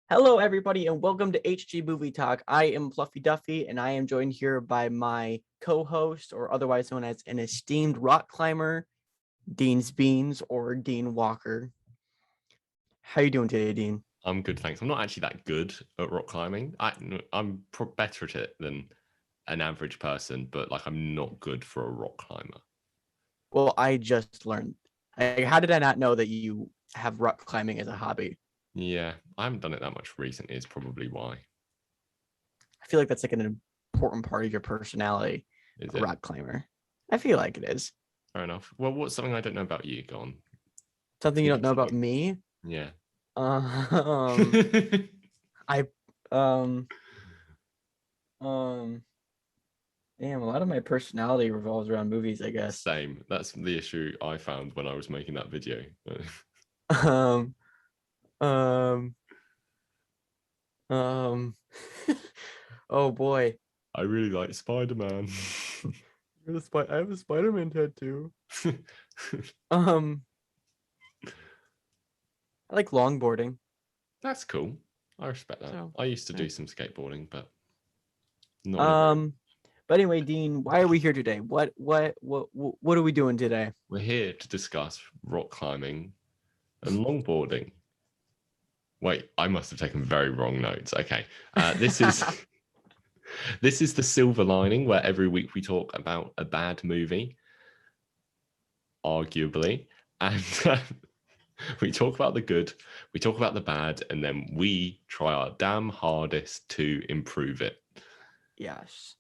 Hello, everybody, and welcome to HG Movie Talk. I am Fluffy Duffy, and I am joined here by my co-host, or otherwise known as an esteemed rock climber, Dean's Beans, or Dean Walker. How you doing today, Dean? I'm good, thanks. I'm not actually that good at rock climbing. I'm better at it than an average person, but I'm not good for a rock climber. Well, I just learned. How did I not know that you have rock climbing as a hobby? Yeah, I haven't done it that much recently. Is probably why. I feel like that's like an important part of your personality, Is a it? rock climber. I feel like it is. Fair enough. Well, what's something I don't know about you? Go on. Something you don't Think of know about something. me? Yeah. Um, I um um. Damn, a lot of my personality revolves around movies, I guess. Same. That's the issue I found when I was making that video. Um, um, um. Oh boy, I really like Spider-Man. I have a Spider-Man tattoo. Um, I like longboarding. That's cool. I respect that. So, I used to yeah. do some skateboarding, but not in a very. um, but anyway, Dean, why are we here today? What are we doing today? We're here to discuss rock climbing and longboarding. Wait, I must have taken very wrong notes. Okay, this is this is the silver lining, where every week we talk about a bad movie, arguably, and we talk about the good, we talk about the bad, and then we try our damn hardest to improve it. Yes.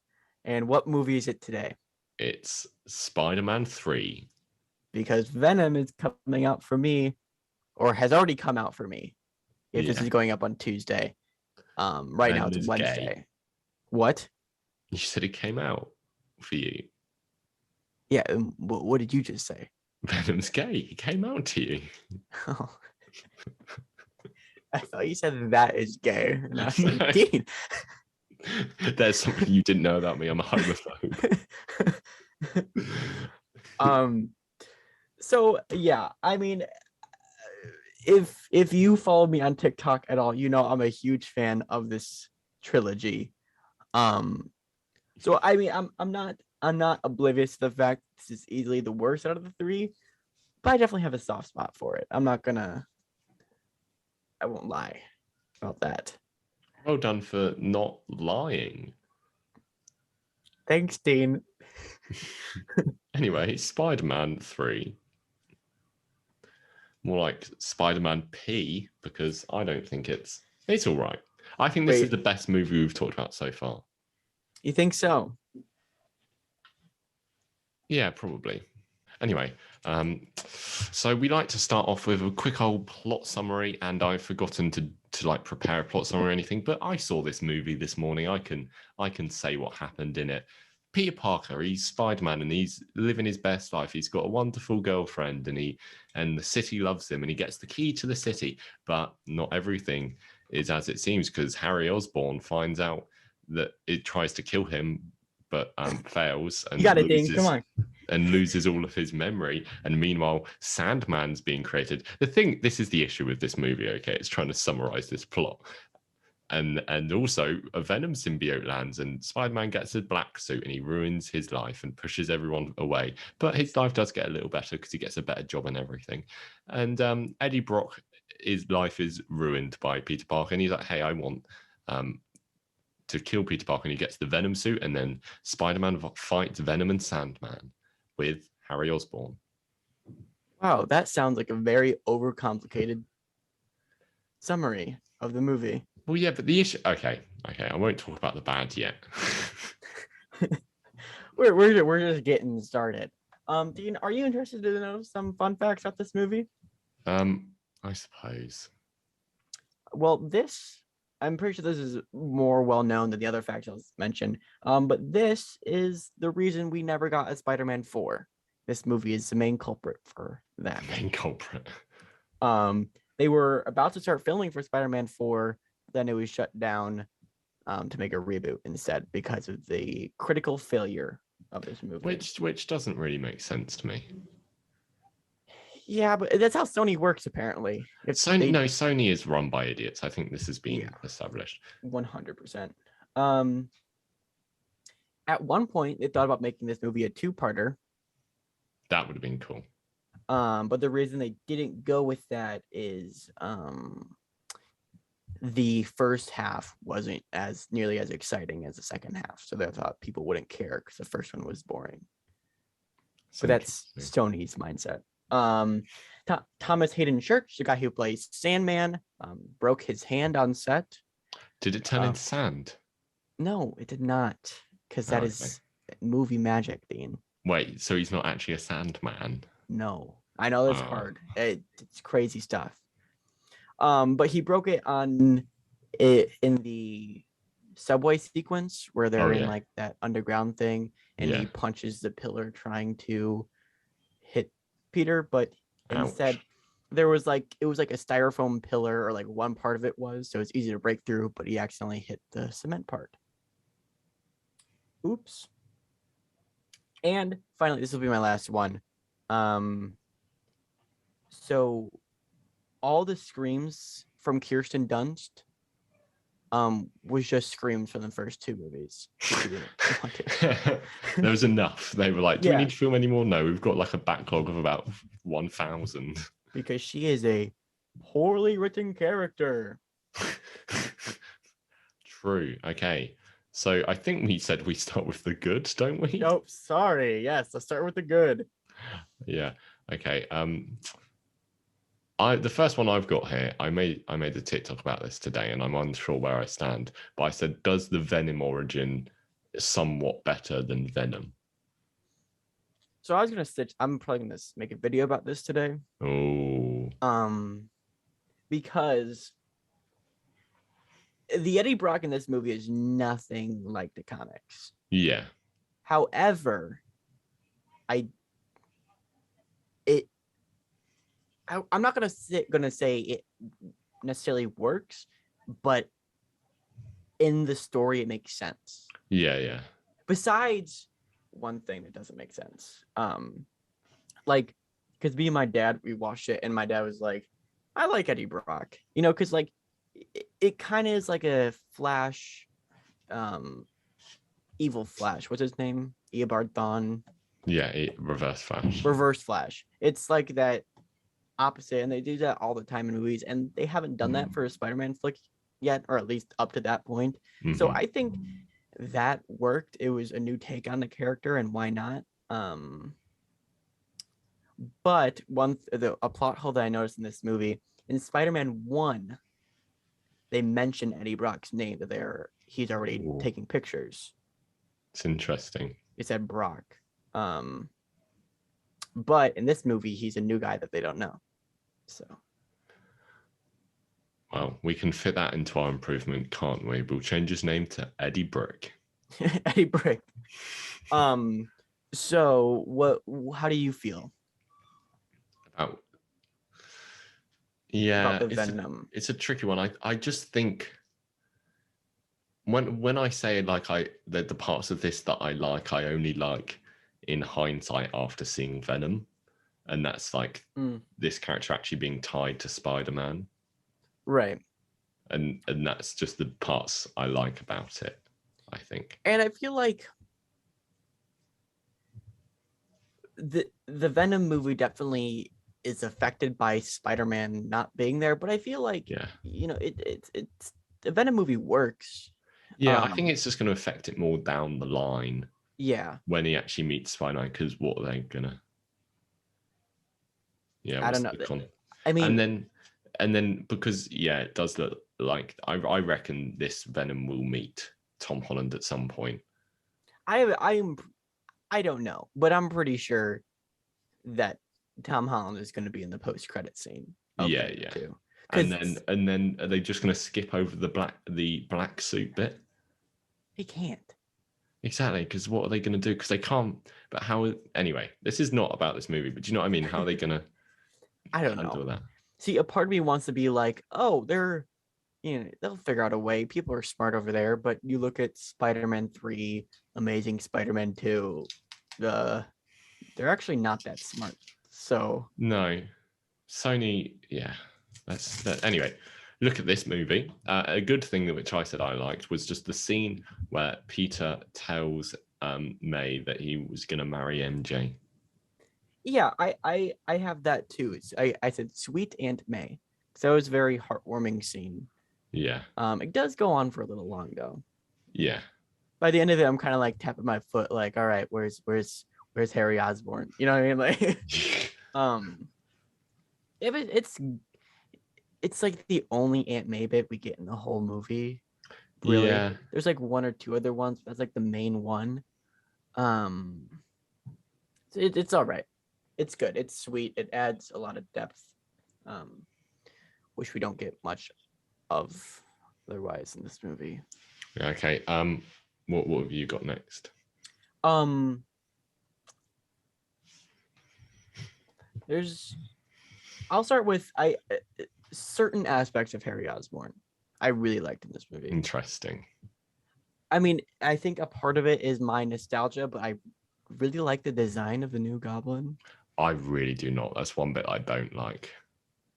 And what movie is it today? It's Spider-Man 3. Because Venom is coming out for me, or has already come out for me. If this Yeah, is going up on Tuesday. Right now Venom it's is gay. Wednesday. What? You said it came out for you. Yeah. What did you just say? Venom's gay. He came out to you. Oh, I thought you said that is gay, and I was No. like, Dean. There's something you didn't know about me. I'm a homophobe. So yeah, I mean, if you follow me on TikTok at all, you know I'm a huge fan of this trilogy. Um, so I mean, I'm not oblivious to the fact this is easily the worst out of the three, but I definitely have a soft spot for it. I won't lie about that. Well done for not lying. Thanks, Dean. Anyway, Spider-Man 3. More like Spider-Man P, because I don't think it's all right. I think this is Wait, the best movie we've talked about so far. you think so? Yeah, probably. Anyway, so we like to start off with a quick old plot summary, and I've forgotten to prepare a plot summary or anything, but I saw this movie this morning. I can say what happened in it. Peter Parker, he's Spider-Man, and he's living his best life. He's got a wonderful girlfriend, and the city loves him, and he gets the key to the city. But not everything is as it seems, because Harry Osborn finds out that it tries to kill him, but fails You got it, Dean. Come on. and loses all of his memory. And meanwhile, Sandman's being created. This is the issue with this movie, okay? It's trying to summarize this plot. And also a Venom symbiote lands, and Spider-Man gets a black suit, and he ruins his life and pushes everyone away. But his life does get a little better because he gets a better job and everything. And Eddie Brock, his life is ruined by Peter Parker, and he's like, hey, I want to kill Peter Parker, and he gets the Venom suit, and then Spider-Man fights Venom and Sandman with Harry Osborn. Wow, that sounds like a very overcomplicated summary of the movie. Well, yeah, but the issue. Okay, I won't talk about the bad yet. we're just getting started. Dean, are you interested to know some fun facts about this movie? I suppose. Well, I'm pretty sure this is more well known than the other facts I'll mention. But this is the reason we never got a Spider-Man 4. This movie is the main culprit for that. Main culprit. They were about to start filming for Spider-Man 4, then it was shut down to make a reboot instead because of the critical failure of this movie. Which doesn't really make sense to me. Yeah, but that's how Sony works apparently. If Sony, they, no, Sony is run by idiots. I think this has been yeah, established. 100%. At one point they thought about making this movie a two-parter. That would have been cool. But the reason they didn't go with that is the first half wasn't as nearly as exciting as the second half. So they thought people wouldn't care because the first one was boring. But that's Sony's mindset. Thomas Hayden Church, the guy who plays Sandman, broke his hand on set. Did it turn into sand? No, it did not, because that is movie magic, Dean. Wait, so he's not actually a Sandman? No, I know that's hard. It's crazy stuff. But he broke it in the subway sequence where they're in like that underground thing, and he punches the pillar trying to hit Peter, but instead there was it was like a styrofoam pillar, or like one part of it was, so it's easy to break through, but he accidentally hit the cement part. Oops. And finally, this will be my last one. So all the screams from Kirsten Dunst was just screams from the first two movies. There was enough. They were like, do we need to film any more? No, we've got like a backlog of about 1,000. Because she is a poorly written character. True. Okay. So I think we said we start with the good, don't we? Nope. Sorry. Yes, let's start with the good. Yeah. Okay. The first one I've got here, I made a TikTok about this today, and I'm unsure where I stand. But I said, does the Venom Origin somewhat better than Venom? So I'm probably gonna make a video about this today. Oh. Because the Eddie Brock in this movie is nothing like the comics. Yeah. However, I'm not gonna say it necessarily works, but in the story it makes sense. Yeah. Besides one thing that doesn't make sense, because me and my dad, we watched it, and my dad was like, "I like Eddie Brock," because it kind of is like a Flash, evil Flash. What's his name? Eobard Thawne. Yeah, Reverse Flash. Reverse Flash. It's like that opposite, and they do that all the time in movies, and they haven't done that for a Spider-Man flick yet, or at least up to that point. So I think that worked. It was a new take on the character, and why not? But a plot hole that I noticed in this movie, in Spider-Man 1, they mention Eddie Brock's name, that he's already taking pictures. It's interesting. It said Brock. But in this movie, he's a new guy that they don't know. So. Well, we can fit that into our improvement, can't we? We'll change his name to Eddie Brick. Eddie Brick. So how do you feel about the Venom? It's a tricky one. I just think when I say the parts of this that I only like in hindsight after seeing Venom, and that's this character actually being tied to Spider-Man, right? And that's just the parts I like about it, I think. And I feel like the Venom movie definitely is affected by Spider-Man not being there, but I feel like it's the Venom movie works. Yeah, I think it's just going to affect it more down the line. Yeah, when he actually meets Spider-Man, because what are they gonna? Yeah, I don't know. I mean, and then because it does look like I reckon this Venom will meet Tom Holland at some point. I don't know, but I'm pretty sure that Tom Holland is going to be in the post-credit scene. Yeah. Too. And then are they just going to skip over the black suit bit? They can't. Exactly, because what are they going to do? Because they can't. But how? Anyway, this is not about this movie. But do you know what I mean? How are they going to? I don't know. That? See, a part of me wants to be like, oh, they'll figure out a way. People are smart over there. But you look at Spider-Man 3, Amazing Spider-Man 2, they're actually not that smart. So No, Sony, yeah. That's that. Anyway, look at this movie. A good thing that which I said I liked was just the scene where Peter tells May that he was going to marry MJ. yeah, I have that too. I said sweet Aunt May. So it was a very heartwarming scene. Yeah, It does go on for a little long though. yeah, By the end of it, I'm kind of like tapping my foot, like, all right, where's Harry Osborn? You know what I mean? Like, um, it's like the Aunt May bit we get in the whole movie. Really, yeah. there's like one or two other ones. But that's like the main one. Um, it's all right. It's good. It's sweet. It adds a lot of depth, um, which we don't get much of otherwise in this movie. Okay. What have you got next? I'll start with certain aspects of Harry Osborn I really liked in this movie. Interesting. I mean, I think a part of it is my nostalgia, but I really like the design of the new Goblin. I really do not. That's one bit I don't like.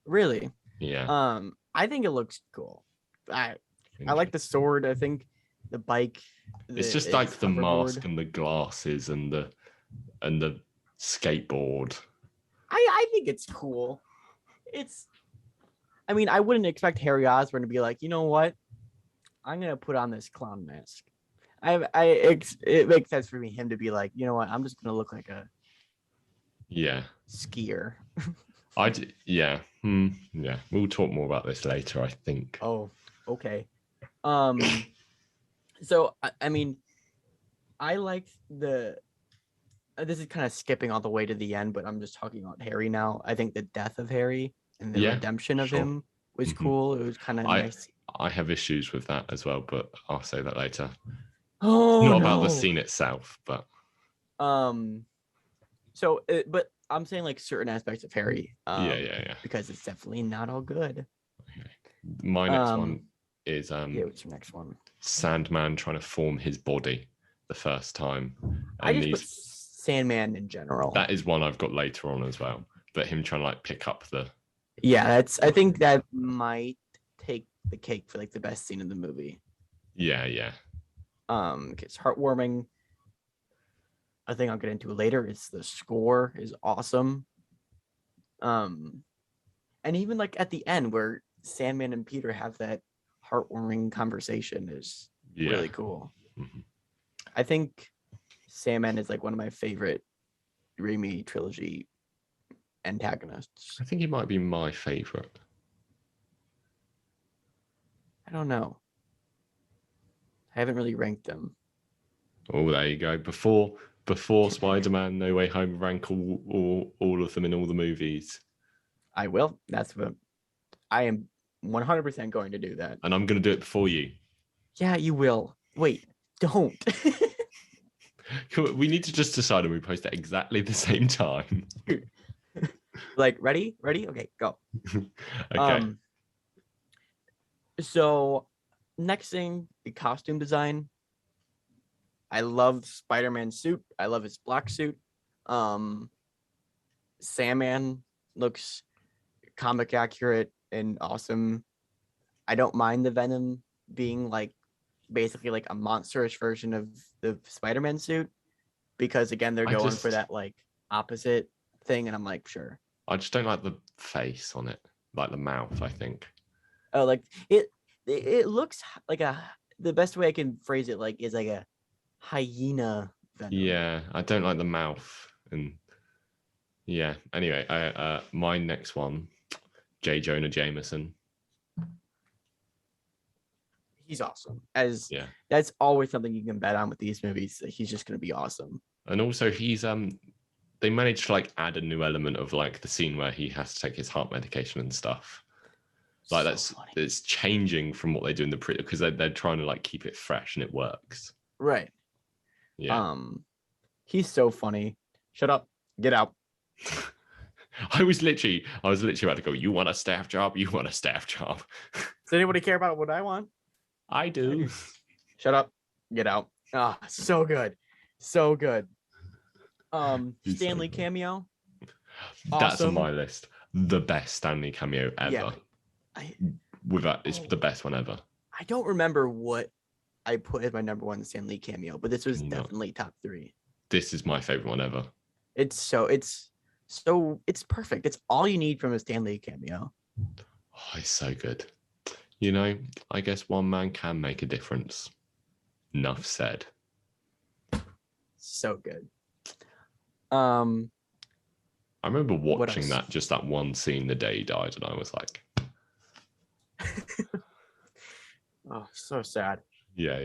Really? Yeah. I think it looks cool. I like the sword. I think the bike. It's just like the mask and the glasses and the skateboard. I think it's cool. I mean, I wouldn't expect Harry Osborn to be like, you know what? I'm gonna put on this clown mask. It makes sense for him to be like, you know what? I'm just gonna look like a skier. Yeah. Yeah. We'll talk more about this later, I think. Oh, okay. So I mean, I like this is kind of skipping all the way to the end, but I'm just talking about Harry now. I think the death of Harry and the redemption of him was cool. It was kind of nice. I have issues with that as well, but I'll say that later. Oh, it's not about the scene itself, but but I'm saying like certain aspects of Harry. Yeah. Because it's definitely not all good. Okay. My next one is what's your next one? Sandman trying to form his body the first time. I just put Sandman in general. That is one I've got later on as well. But him trying to like pick up the. Yeah, I think that might take the cake for like the best scene in the movie. Yeah. It's heartwarming. A thing I'll get into later is the score is awesome. And even like at the end where Sandman and Peter have that heartwarming conversation is really cool. Mm-hmm. I think Sandman is like one of my favorite Raimi trilogy antagonists. I think he might be my favorite. I don't know. I haven't really ranked them. Oh, there you go. Before Spider-Man No Way Home, rank all of them in all the movies. I will. That's what I am 100% going to do that. And I'm going to do it before you. Yeah, you will. Wait, don't. We need to just decide and we post at exactly the same time. Like, ready? Okay, go. Okay. So next thing, the costume design. I love Spider-Man's suit. I love his black suit. Sandman looks comic accurate and awesome. I don't mind the Venom being like basically like a monsterish version of the Spider-Man suit because again they're going for that like opposite thing and I'm like sure. I just don't like the face on it, like the mouth, I think. Oh, like it looks like the best way I can phrase it like is like a hyena Venom. Yeah, I don't like the mouth and yeah. Anyway, my next one, J. Jonah Jameson. He's awesome. That's always something you can bet on with these movies. He's just gonna be awesome. And also he's they managed to like add a new element of like the scene where he has to take his heart medication and stuff. Like it's changing from what they do in the because they're trying to like keep it fresh and it works. Right. Yeah. He's so funny. Shut up. Get out. I was literally about to go, you want a staff job? You want a staff job. Does anybody care about what I want? I do. Shut up. Get out. So good. So good. Stanley cameo. That's on Awesome. my list. The best Stanley cameo ever. Yeah. I It's the best one ever. I don't remember what I put as my number one Stan Lee cameo, but this was Can you not? definitely top 3. This is my favorite one ever. It's perfect. It's all you need from a Stan Lee cameo. Oh, it's so good. You know, I guess one man can make a difference. Enough said. So good. I remember watching else? that one scene the day he died, and I was like, oh, so sad. Yeah.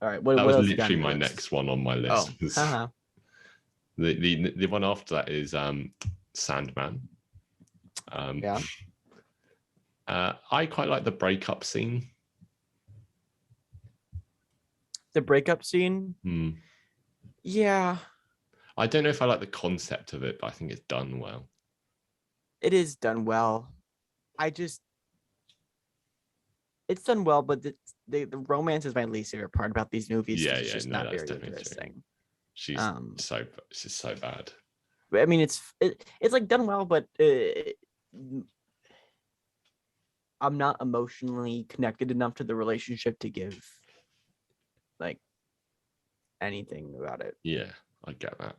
All right, what That was else you got literally on my your list? next one on my list. Oh, The one after that is Sandman. yeah. I quite like the breakup scene. The breakup scene? Yeah. I don't know if I like the concept of it, but I think it's done well. It is done well. It's done well, but the romance is my least favorite part about these movies. It's just not very interesting. She's so bad. I mean, it's like done well, but I'm not emotionally connected enough to the relationship to give like anything about it. Yeah, I get that.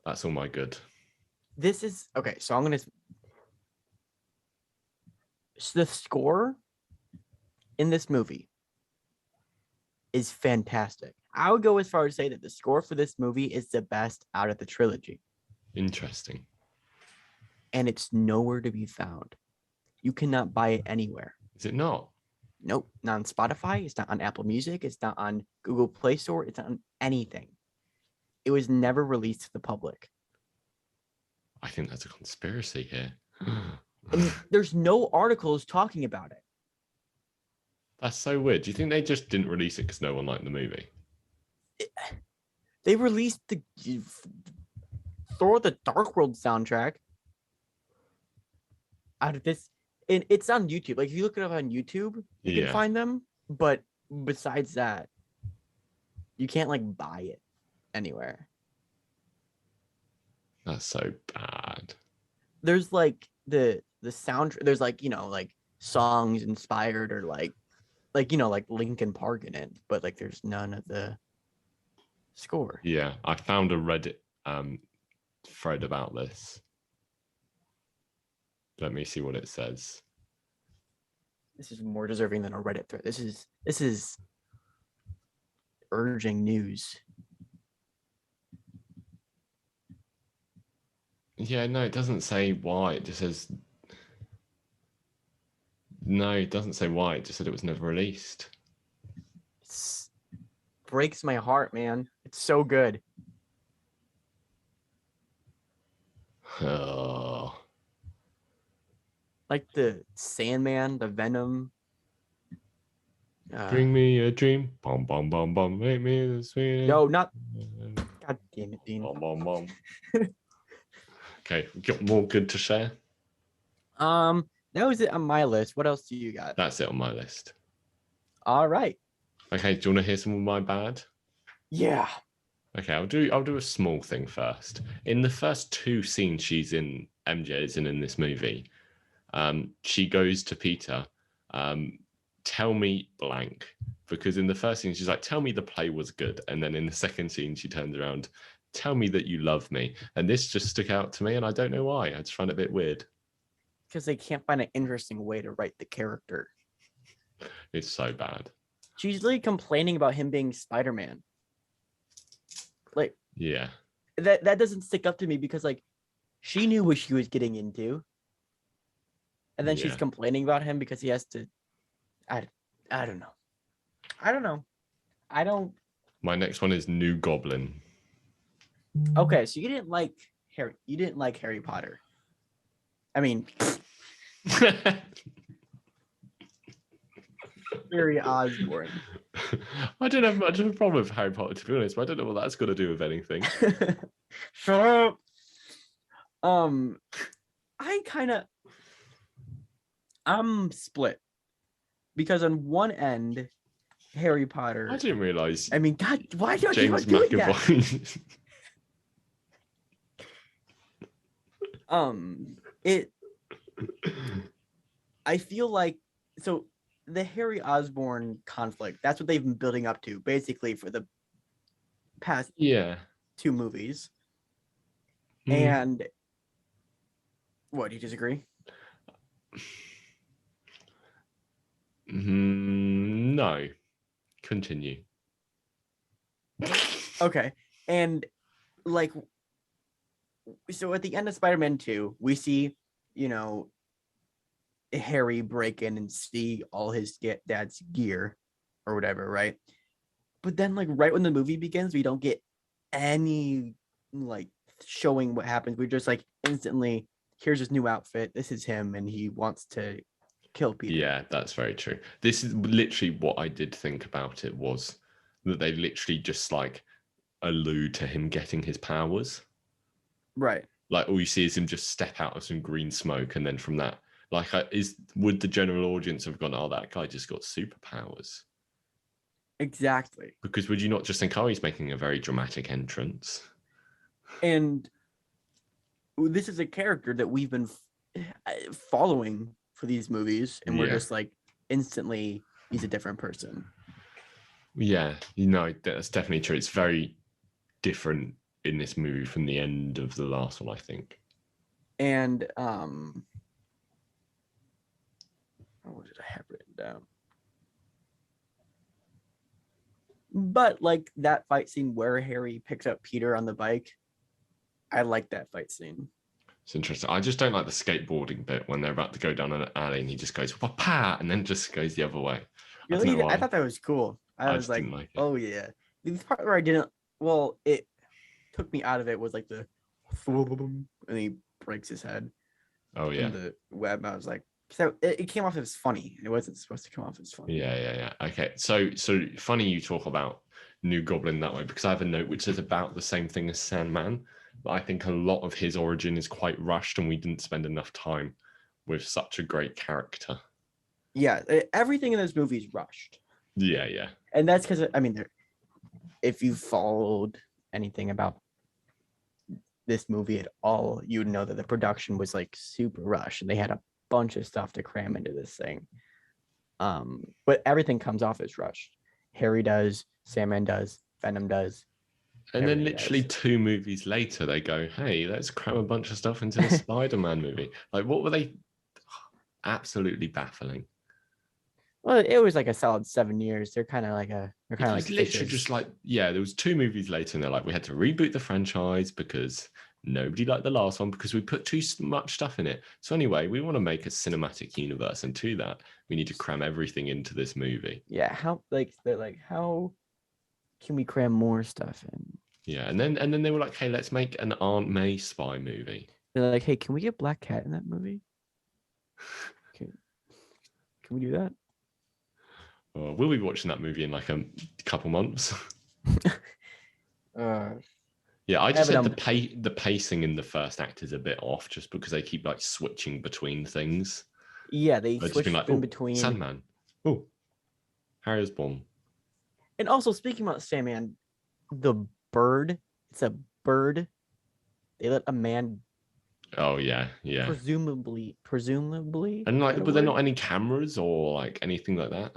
That's all my good. This is okay. So the score in this movie is fantastic. I would go as far as say that the score for this movie is the best out of the trilogy. Interesting. And it's nowhere to be found. You cannot buy it anywhere. Is it not? Nope. Not on Spotify. It's not on Apple Music. It's not on Google Play Store. It's not on anything. It was never released to the public. I think that's a conspiracy here. And there's no articles talking about it. That's so weird. Do you think they just didn't release it because no one liked the movie? They released the Thor: The Dark World soundtrack out of this, and it's on YouTube. Like if you look it up on YouTube, you can find them. But besides that, you can't like buy it anywhere. That's so bad. There's like the sound. There's like like songs inspired or like Linkin Park in it, but like there's none of the score. Yeah, I found a Reddit thread about this. Let me see what it says. This is more deserving than a Reddit thread. This is urging news. Yeah, no, it doesn't say why. It just says no. It doesn't say why. It just said it was never released. It breaks my heart, man. It's so good. Oh. Like the Sandman, the Venom. Bring me a dream. Bum, bum, bum, bum. Make me the sweet. No, not. God damn it, Dean. Bum, bum, bum. Okay, we got more good to share. That was it on my list. What else do you got? That's it on my list. All right. Okay, do you want to hear some of my bad? Yeah. Okay, I'll do a small thing first. In the first 2 scenes MJ is in this movie, she goes to Peter, tell me blank. Because in the first scene, she's like, tell me the play was good. And then in the second scene, she turns around, tell me that you love me. And this just stuck out to me, and I don't know why. I just find it a bit weird. Because they can't find an interesting way to write the character. It's so bad. She's usually complaining about him being Spider-Man. Like, yeah, that doesn't stick up to me because like she knew what she was getting into, and then she's complaining about him because he has to. I don't know. My next one is New Goblin. Okay, so you didn't like Harry Potter. I mean, Harry Osborn. I don't have much of a problem with Harry Potter, to be honest, but I don't know what that's got to do with anything. Shut up. I'm split because on one end, Harry Potter. I didn't realize. I mean, God, why don't James you do that? It. I feel like so the Harry Osborn conflict. That's what they've been building up to, basically, for the past two movies. And what, do you disagree? No. Continue. Okay. And like, so at the end of Spider-Man 2, we see, Harry break in and see all his dad's gear or whatever, right? But then, like, right when the movie begins, we don't get any like showing what happens. We're just like instantly, here's his new outfit. This is him, and he wants to kill Peter. Yeah, that's very true. This is literally what I did think about it, was that they literally just like allude to him getting his powers. Right. Like all you see is him just step out of some green smoke, and then from that, like, would the general audience have gone, "Oh, that guy just got superpowers"? Exactly. Because would you not just think, "Oh, he's making a very dramatic entrance"? And this is a character that we've been following for these movies, and we're just like instantly, he's a different person. Yeah, that's definitely true. It's very different in this movie from the end of the last one, I think. And what did I have written down? But like that fight scene where Harry picks up Peter on the bike, I like that fight scene. It's interesting. I just don't like the skateboarding bit when they're about to go down an alley and he just goes "Pah," and then just goes the other way. Really? I thought that was cool. I was like, oh yeah. The part where I didn't, well, it took me out of it was like the and he breaks his head. Oh yeah. The web. I was like, so it came off as funny. It wasn't supposed to come off as funny. Yeah. Okay. So funny you talk about New Goblin that way, because I have a note which is about the same thing as Sandman. But I think a lot of his origin is quite rushed, and we didn't spend enough time with such a great character. Yeah, everything in this movie is rushed. Yeah. And that's because, I mean, if you followed anything about this movie at all, you would know that the production was like super rushed, and they had a bunch of stuff to cram into this thing. But everything comes off as rushed. Harry does, Sandman does, Venom does. And then literally 2 movies later, they go, "Hey, let's cram a bunch of stuff into the Spider-Man movie." Like, what were they? Absolutely baffling. Well, it was like a solid 7 years. They're kind of like literally fishes. Just like, there was 2 movies later, and they're like, we had to reboot the franchise because nobody liked the last one because we put too much stuff in it. So anyway, we want to make a cinematic universe, and to that, we need to cram everything into this movie. Yeah, how can we cram more stuff in? Yeah, and then they were like, "Hey, let's make an Aunt May spy movie." They're like, "Hey, can we get Black Cat in that movie? Can we do that?" We'll be watching that movie in like a couple months. Yeah, I just said the pacing in the first act is a bit off, just because they keep like switching between things. Yeah, they switch like, in between. Sandman. Oh, Harry Osborn. And also, speaking about Sandman, the bird. It's a bird. They let a man. Oh yeah. Presumably. And like, were there not any cameras or like anything like that?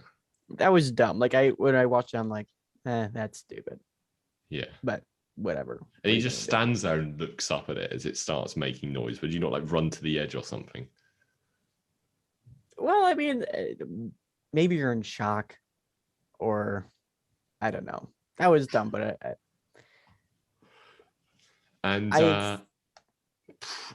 That was dumb. Like when I watched it, I'm like, that's stupid. Yeah. But whatever. And he just stands there and looks up at it as it starts making noise. Would you not like run to the edge or something? Well, I mean, maybe you're in shock, or I don't know. That was dumb, but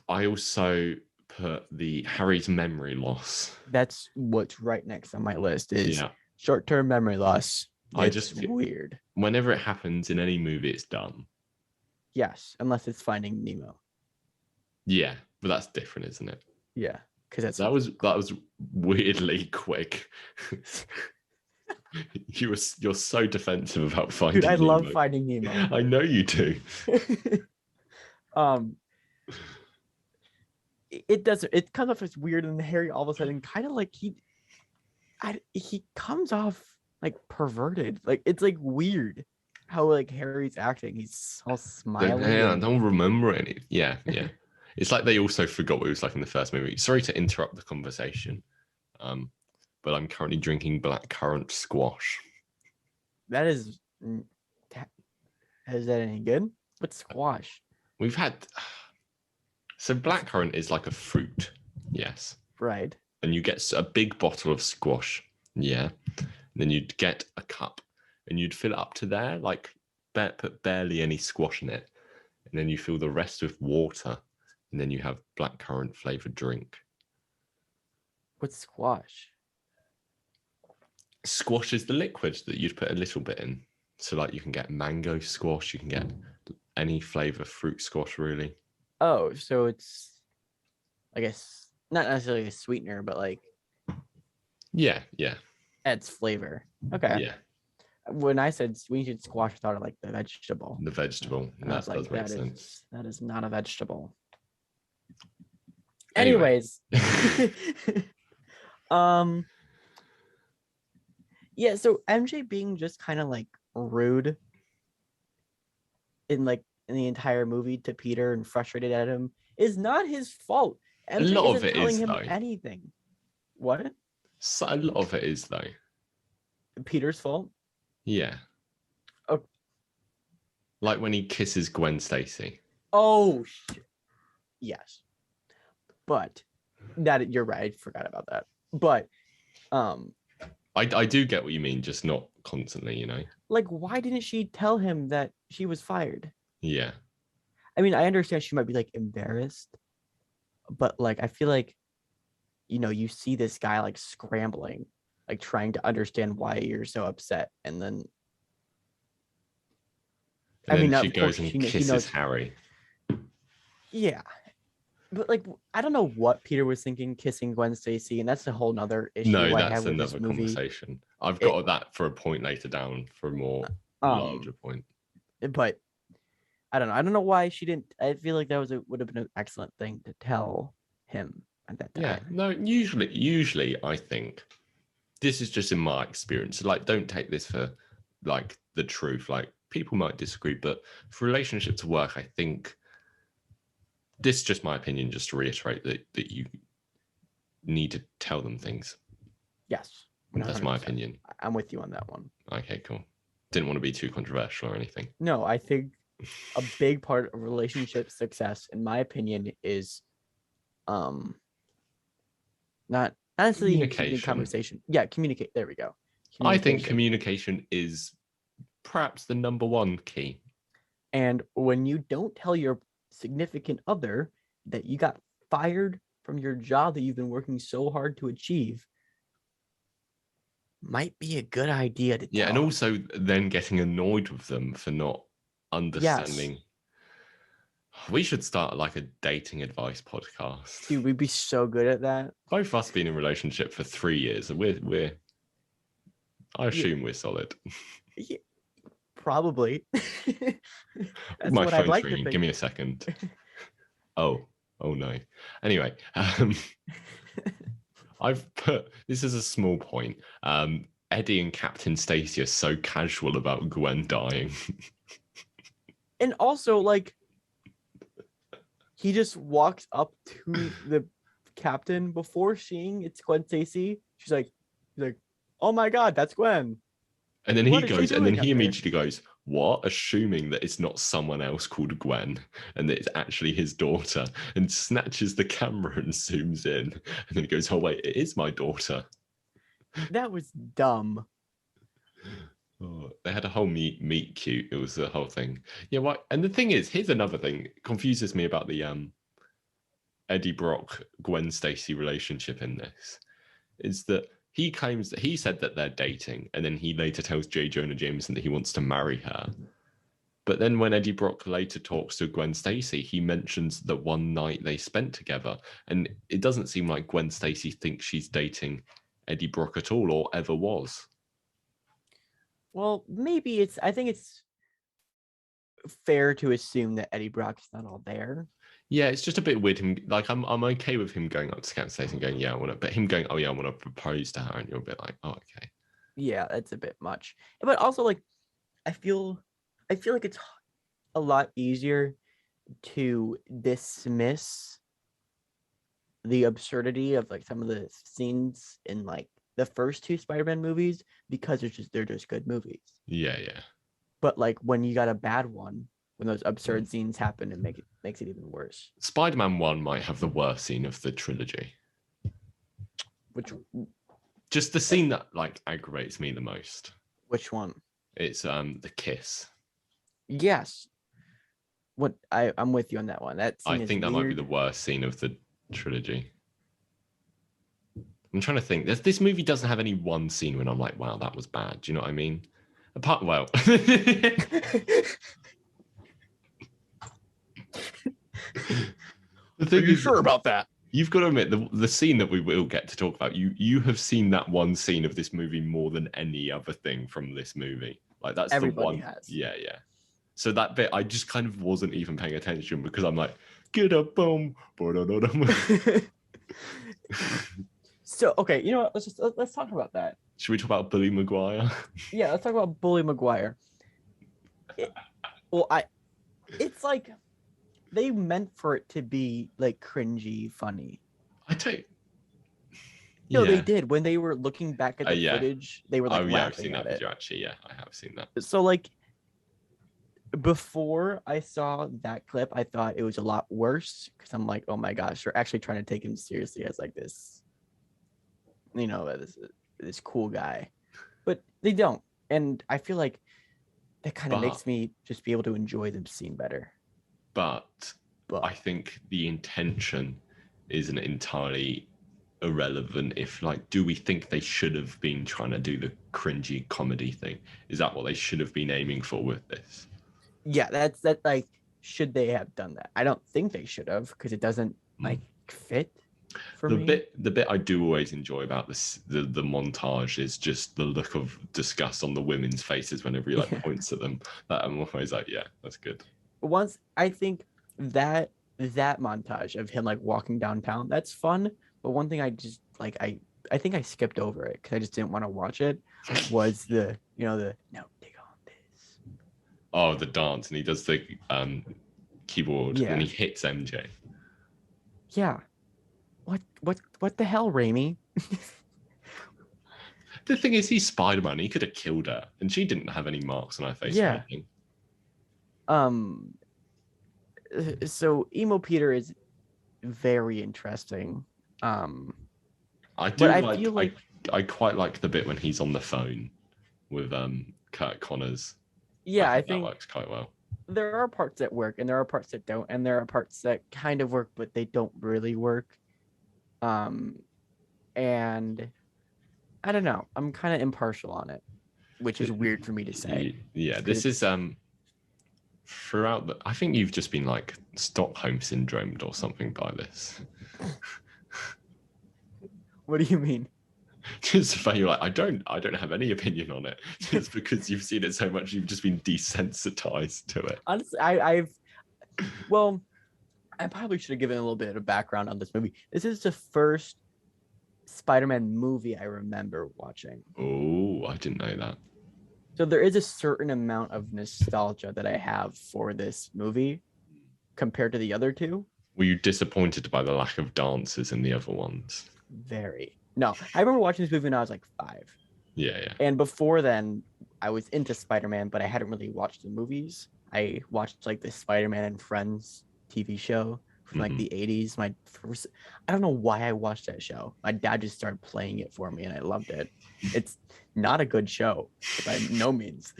I also put the Harry's memory loss. That's what's right next on my list is short-term memory loss. It's weird. Whenever it happens in any movie, it's dumb. Yes, unless it's Finding Nemo. Yeah, but that's different, isn't it? Yeah, because that was weirdly quick. You're so defensive about Finding Nemo. Dude, I love Finding Nemo. I know you do. It comes off as weird, and Harry all of a sudden kind of like he comes off like perverted. Like it's like weird how like Harry's acting. He's all smiling. Yeah, I don't remember any. Yeah. It's like they also forgot what it was like in the first movie. Sorry to interrupt the conversation, but I'm currently drinking blackcurrant squash. That is that any good? What's squash? We've had so blackcurrant is like a fruit, yes, Right. and you get a big bottle of squash, yeah. And then you'd get a cup, and you'd fill it up to there, like put barely any squash in it, and then you fill the rest with water, and then you have blackcurrant flavored drink. What's squash? Squash is the liquid that you'd put a little bit in. So like you can get mango squash, you can get any flavor fruit squash really. Oh, so it's, I guess, not necessarily a sweetener, but like Yeah. adds flavor. Okay. Yeah. When I said sweetened squash, I thought of like the vegetable. The vegetable. And I was like, does make sense. That is not a vegetable. Anyway. Anyways. Yeah, so MJ being just kind of like rude in the entire movie to Peter and frustrated at him is not his fault. MJ a lot isn't of it telling is him though. anything. What? So a lot of it is though. Peter's fault? Yeah. Oh. Like when he kisses Gwen Stacy. Oh shit. Yes. But that you're right, I forgot about that. But I do get what you mean, just not constantly, you know. like, why didn't she tell him that she was fired? Yeah. I mean, I understand she might be like embarrassed, but like I feel like, you know, you see this guy like scrambling, like trying to understand why you're so upset, and then she goes and kisses Harry. Yeah. But like, I don't know what Peter was thinking kissing Gwen Stacy, and that's a whole nother issue. No, I that's have with another this movie. conversation. I've got that for a point later down for a more larger point. But I don't know. I don't know why she didn't. I feel like that would have been an excellent thing to tell him at that time. Yeah. No, usually I think this is just in my experience. Like, don't take this for like the truth. Like, people might disagree, but for relationship to work, I think this is just my opinion, just to reiterate that you need to tell them things. Yes. 100%. That's my opinion. I'm with you on that one. Okay, cool. Didn't want to be too controversial or anything. No, I think a big part of relationship success, in my opinion, is not necessarily in conversation. Yeah, communicate. There we go. I think communication is perhaps the number one key. And when you don't tell your significant other that you got fired from your job that you've been working so hard to achieve, might be a good idea to tell. And also then getting annoyed with them for not understanding. Yes. We should start like a dating advice podcast. Dude, we'd be so good at that. Both of us been in a relationship for 3 years. I assume we're solid. Yeah, probably. My phone's ringing. Give me a second. Oh no. Anyway, I've put, this is a small point. Eddie and Captain Stacy are so casual about Gwen dying. And also, like, he just walks up to the captain before seeing it's Gwen Stacy. He's like, oh my God, that's Gwen. And then he goes, and then he immediately goes, what? Assuming that it's not someone else called Gwen and that it's actually his daughter, and snatches the camera and zooms in. And then he goes, oh wait, it is my daughter. That was dumb. Oh, they had a whole meet cute. It was the whole thing. Yeah, what? And the thing is, here's another thing confuses me about the Eddie Brock Gwen Stacy relationship in this, is that he claims that he said that they're dating, and then he later tells J. Jonah Jameson that he wants to marry her. But then when Eddie Brock later talks to Gwen Stacy, he mentions that one night they spent together, and it doesn't seem like Gwen Stacy thinks she's dating Eddie Brock at all, or ever was. Well, maybe I think it's fair to assume that Eddie Brock's not all there. Yeah, it's just a bit weird. I'm okay with him going up to Captain Stacy and going, yeah, I want to, but him going, oh yeah, I want to propose to her, and you're a bit like, oh, okay. Yeah, that's a bit much. But also, like, I feel like it's a lot easier to dismiss the absurdity of like some of the scenes in like the first two Spider-Man movies because they're just good movies. Yeah, yeah. But like when you got a bad one, when those absurd scenes happen, makes it even worse. Spider-Man 1 might have the worst scene of the trilogy. Which just the scene that like aggravates me the most. Which one? It's the kiss. Yes. I'm with you on that one. That scene I think that might be weird. the worst scene of the trilogy. I'm trying to think. This movie doesn't have any one scene when I'm like, wow, that was bad. Do you know what I mean? Well. The thing Are you is, sure about that? You've got to admit the scene that we will get to talk about. You have seen that one scene of this movie more than any other thing from this movie. Like that's Everybody the one. has. Yeah, yeah. So that bit I just kind of wasn't even paying attention because I'm like, get up, boom. So okay, you know what? Let's talk about that. Should we talk about Bully Maguire? Yeah, let's talk about Bully Maguire. It's like they meant for it to be like cringy, funny. No, they did. When they were looking back at the footage, they were like laughing I've seen that video actually. Yeah, I have seen that. So like before I saw that clip, I thought it was a lot worse because I'm like, oh my gosh, they're actually trying to take him seriously as like this, you know, this cool guy, but they don't, and I feel like that kind of makes me just be able to enjoy the scene better. But I think the intention isn't entirely irrelevant. If like, do we think they should have been trying to do the cringy comedy thing? Is that what they should have been aiming for with this? Yeah, that's like, should they have done that? I don't think they should have because it doesn't like fit for me. The bit I do always enjoy about this the montage is just the look of disgust on the women's faces whenever he like points at them. That I'm always like, yeah, that's good. Once I think that montage of him like walking downtown, that's fun. But one thing I just like I think I skipped over it because I just didn't want to watch it. Was the no dig on this. Oh, the dance, and he does the keyboard, and he hits MJ. Yeah. What the hell, Raimi? The thing is, he's Spider-Man. He could have killed her, and she didn't have any marks on her face or anything. So Emo Peter is very interesting. I quite like the bit when he's on the phone with Kurt Connors. Yeah, I that think works quite well. There are parts that work and there are parts that don't, and there are parts that kind of work but they don't really work. And I don't know. I'm kind of impartial on it, which is weird for me to say. Yeah, this is throughout I think you've just been like Stockholm syndromed or something by this. What do you mean? Just for you, like I don't have any opinion on it. Just because you've seen it so much, you've just been desensitized to it. Honestly, I probably should have given a little bit of background on this movie. This is the first Spider-Man movie I remember watching. Oh, I didn't know that. So there is a certain amount of nostalgia that I have for this movie compared to the other two. Were you disappointed by the lack of dances in the other ones? Very. No, I remember watching this movie when I was like 5. Yeah. And before then, I was into Spider-Man, but I hadn't really watched the movies. I watched like the Spider-Man and Friends TV show from like the 80s. I don't know why I watched that show. My dad just started playing it for me and I loved it. It's not a good show by no means.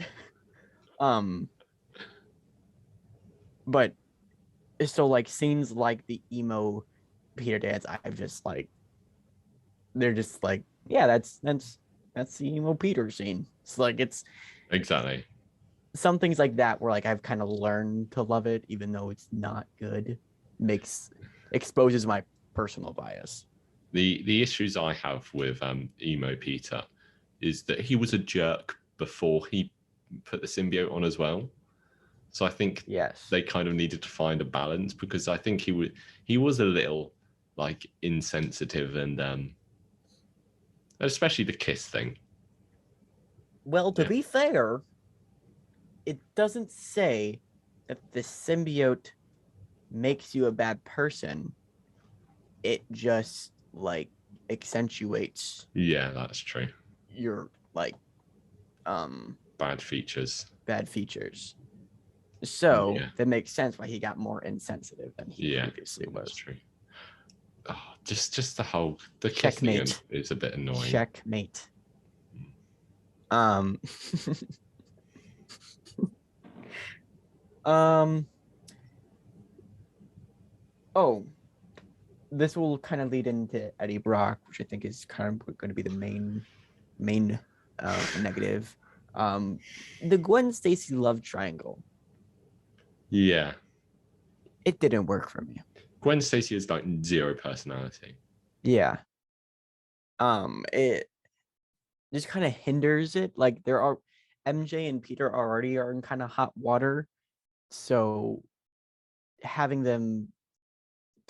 But so like scenes like the emo Peter dance, I've just like, they're just like, yeah, that's the emo Peter scene. It's like, it's exactly some things like that where like I've kind of learned to love it, even though it's not good. Exposes my personal bias. The issues I have with emo Peter is that he was a jerk before he put the symbiote on as well. So I think they kind of needed to find a balance, because I think he was a little like insensitive and especially the kiss thing. Well, to be fair, it doesn't say that the symbiote makes you a bad person. It just like accentuates Yeah, that's true. your like Bad features. bad features. So Yeah. that makes sense why he got more insensitive than he Yeah, previously that's was. true. Oh, just the kissing Checkmate. is a bit annoying. Checkmate. Oh, this will kind of lead into Eddie Brock, which I think is kind of going to be the main negative. The Gwen Stacy love triangle. Yeah. It didn't work for me. Gwen Stacy is like zero personality. Yeah. It just kind of hinders it. Like there are MJ and Peter already are in kind of hot water. So having them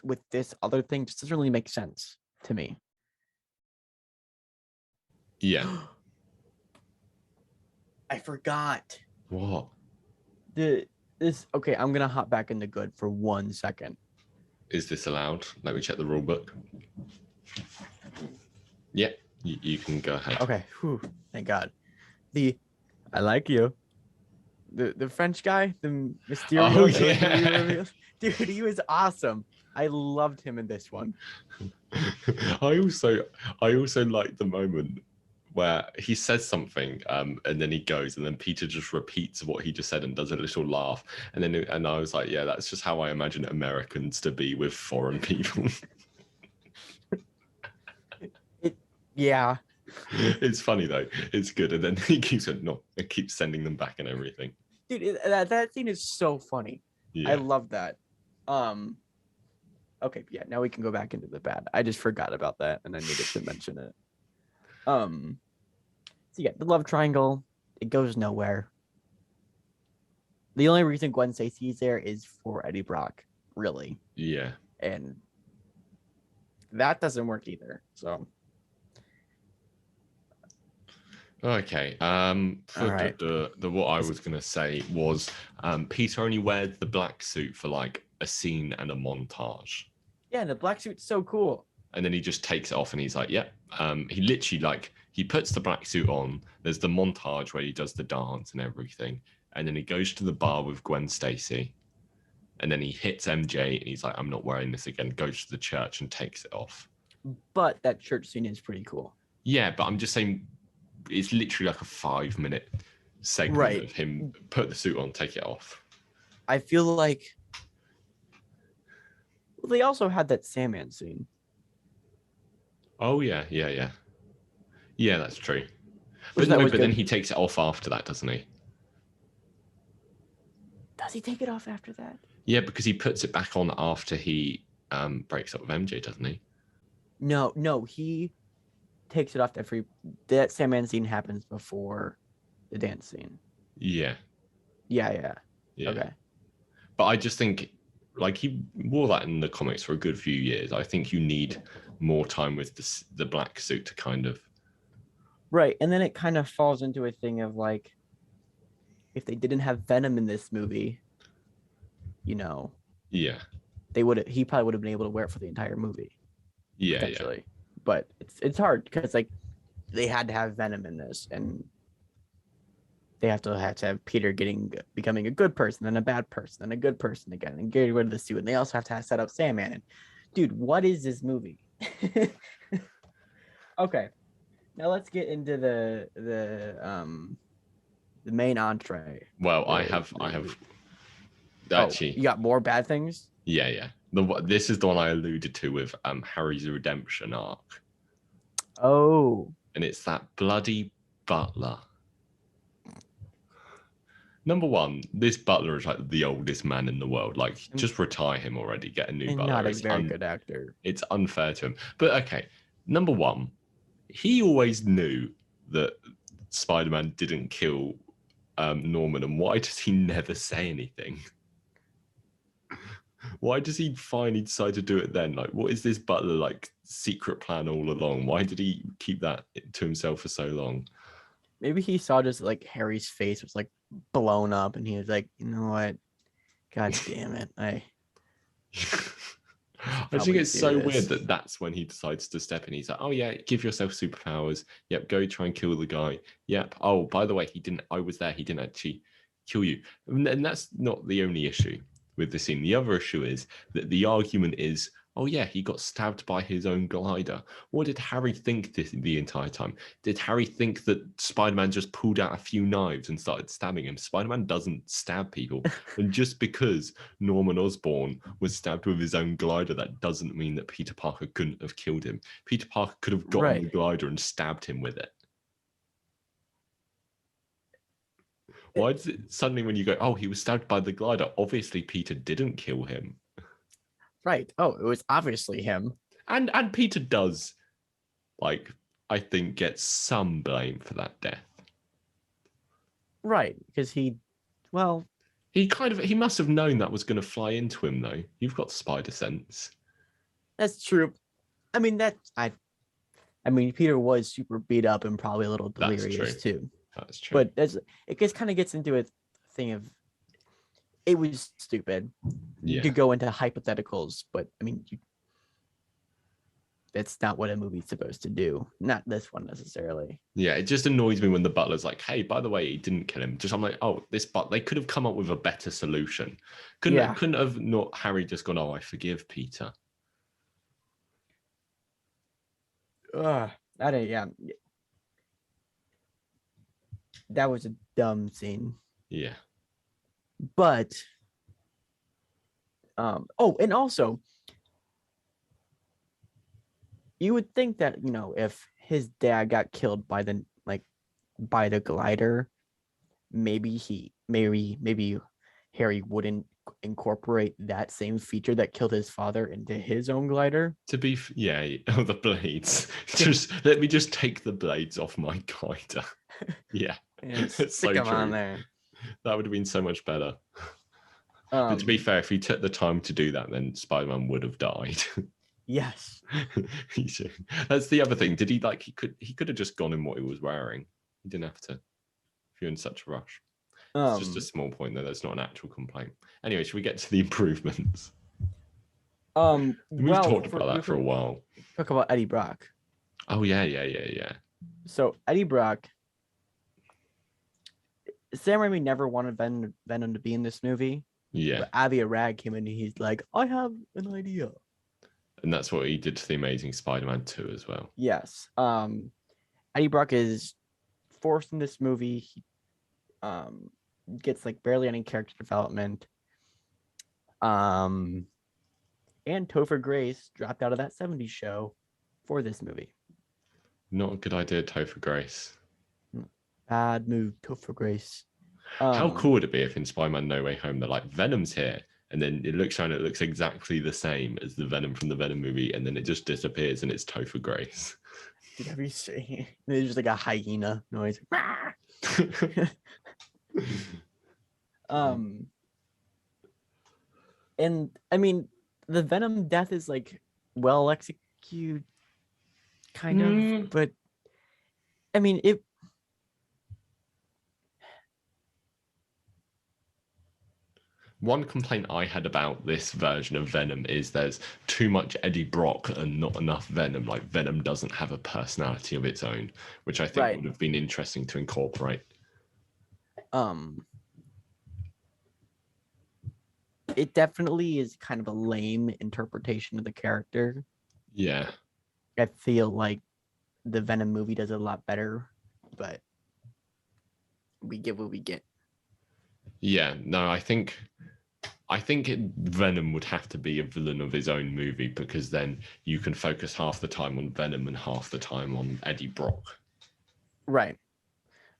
with this other thing just doesn't really make sense to me. Yeah. I forgot. What? Okay, I'm gonna hop back into good for 1 second. Is this allowed? Let me check the rule book. Yeah, you can go ahead. Okay, whew, thank God. I like you. The French guy, the Mysterio. Oh, yeah. Dude, he was awesome. I loved him in this one. I also like the moment where he says something and then he goes and then Peter just repeats what he just said and does a little laugh and I was like, yeah, that's just how I imagine Americans to be with foreign people. Yeah. It's funny though. It's good. And then he keeps sending them back and everything. Dude, that scene is so funny. Yeah. I love that. Okay, yeah, now we can go back into the bad. I just forgot about that and I needed to mention it. So yeah, the love triangle, it goes nowhere. The only reason Gwen Stacy is there is for Eddie Brock, really. Yeah. And that doesn't work either. So okay. All right. What I was gonna say was Peter only wears the black suit for like a scene and a montage. Yeah, the black suit's so cool. And then he just takes it off and he's like, yeah. He literally he puts the black suit on. There's the montage where he does the dance and everything. And then he goes to the bar with Gwen Stacy. And then he hits MJ and he's like, I'm not wearing this again. Goes to the church and takes it off. But that church scene is pretty cool. Yeah, but I'm just saying it's literally like a 5-minute segment of him put the suit on, take it off. I feel like they also had that Sandman scene. Oh, yeah. Yeah, that's true. But then he takes it off after that, doesn't he? Does he take it off after that? Yeah, because he puts it back on after he breaks up with MJ, doesn't he? No, he takes it off that Sandman scene happens before the dance scene. Yeah. Yeah. Okay. But I just think like he wore that in the comics for a good few years. I think you need more time with the black suit to kind of. Right. And then it kind of falls into a thing of like, if they didn't have Venom in this movie, Yeah. He probably would have been able to wear it for the entire movie. Yeah. Potentially. Yeah. But it's hard because like they had to have Venom in this and they have to have Peter becoming a good person, then a bad person, then a good person again, and getting rid of the suit. And they also have to set up Sandman. And dude, what is this movie? Okay, now let's get into the main entree. Well, I have. Actually, you got more bad things. Yeah. This is the one I alluded to with Harry's redemption arc. Oh, and it's that bloody butler. Number one, this butler is like the oldest man in the world. Like, just retire him already. Get a new butler. Not a very good actor. It's unfair to him. But okay, number one, he always knew that Spider-Man didn't kill Norman, and why does he never say anything? Why does he finally decide to do it then? Like, what is this butler like secret plan all along? Why did he keep that to himself for so long? Maybe he saw just like Harry's face was like blown up and he was like, you know what? God damn it. I just think probably it's do so this. weird that that's when he decides to step in. He's like, oh yeah, give yourself superpowers. Yep, go try and kill the guy. Yep. Oh, by the way, he didn't. I was there. He didn't actually kill you. And that's not the only issue with the scene. The other issue is that the argument is, oh yeah, he got stabbed by his own glider. What did Harry think the entire time? Did Harry think that Spider-Man just pulled out a few knives and started stabbing him? Spider-Man doesn't stab people. And just because Norman Osborn was stabbed with his own glider, that doesn't mean that Peter Parker couldn't have killed him. Peter Parker could have gotten the glider and stabbed him with it. Why does it suddenly when you go, oh, he was stabbed by the glider, obviously Peter didn't kill him. Right. Oh, it was obviously him. And Peter does, like, I think, get some blame for that death. Right, because he must have known that was going to fly into him, though. You've got spider sense. That's true. I mean, Peter was super beat up and probably a little delirious too. That's true. But it just kind of gets into a thing of it was stupid. You could go into hypotheticals, but I mean, that's not what a movie's supposed to do. Not this one necessarily. Yeah, it just annoys me when the butler's like, "Hey, by the way, he didn't kill him." I'm like, "Oh, they could have come up with a better solution. Couldn't have not Harry just gone, "Oh, I forgive Peter." That was a dumb scene. Yeah. But and also you would think that, if his dad got killed by the glider, maybe Harry wouldn't incorporate that same feature that killed his father into his own glider. The blades. Let me just take the blades off my glider. Yeah. It's stick them on there. That would have been so much better. But to be fair, if he took the time to do that, then Spider-Man would have died. Yes. That's the other thing. Did he he could have just gone in what he was wearing. He didn't have to. If you're in such a rush. It's just a small point though. That's not an actual complaint. Anyway, should we get to the improvements? We've talked about that for a while. Talk about Eddie Brock. Oh yeah. So Eddie Brock, Sam Raimi never wanted Venom to be in this movie. Yeah. But Avi Arad came in and he's like, I have an idea. And that's what he did to the Amazing Spider-Man 2 as well. Yes. Eddie Brock is forced in this movie. He gets barely any character development. And Topher Grace dropped out of that 70s show for this movie. Not a good idea, Topher Grace. Bad move, Topher Grace. How cool would it be if in Spider-Man No Way Home they're like, Venom's here, and then it looks exactly the same as the Venom from the Venom movie, and then it just disappears and it's Topher Grace. Did you see? There's just a hyena noise. And I mean, the Venom death is well executed, kind of, but I mean it. One complaint I had about this version of Venom is there's too much Eddie Brock and not enough Venom. Venom doesn't have a personality of its own, which I think would have been interesting to incorporate. It definitely is kind of a lame interpretation of the character. Yeah. I feel like the Venom movie does it a lot better, but we get what we get. Yeah, no, I think Venom would have to be a villain of his own movie, because then you can focus half the time on Venom and half the time on Eddie Brock. Right.